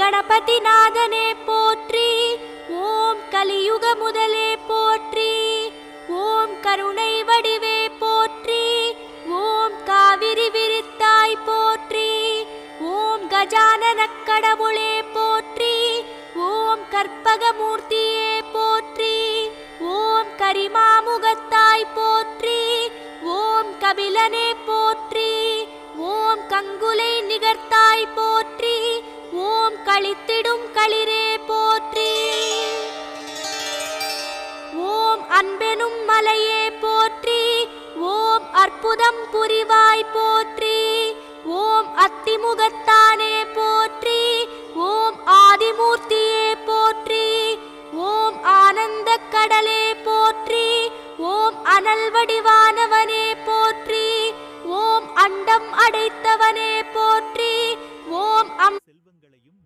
கணபதிநாதனே போற்றி. ஓம் கலியுக முதலே போற்றி. ஓம் கருணை வடிவே போற்றி. ஓம் காவிரி விரித்தாய் போற்றி. ஓம் கஜானன கடவுளே போற்றி. ஓம் கற்பகமூர்த்தியே போற்றி. ஓம் கரிமாமுகத்தாய் போற்றி. ஓம் கபிலனே போற்றி. ஓம் கங்குலை நிகர்த்தாய் போற்றி. ஓம் களித்திடும் களிரே போற்றி. ஓம் அன்பெனும் மலையே போற்றி. ஓம் அற்புதம் புரிவாய் போற்றி. ஓம் அத்திமுகத்தானே போற்றி. ஓம் ஆதிமூர்த்தியே போற்றி. ஓம் ஆனந்த கடலே போற்றி. ஓம் அனல் வடிவானவனே போற்றி. ஓம் அண்டம் அடைத்தவனே போற்றி. ஓம் செல்வங்களையும்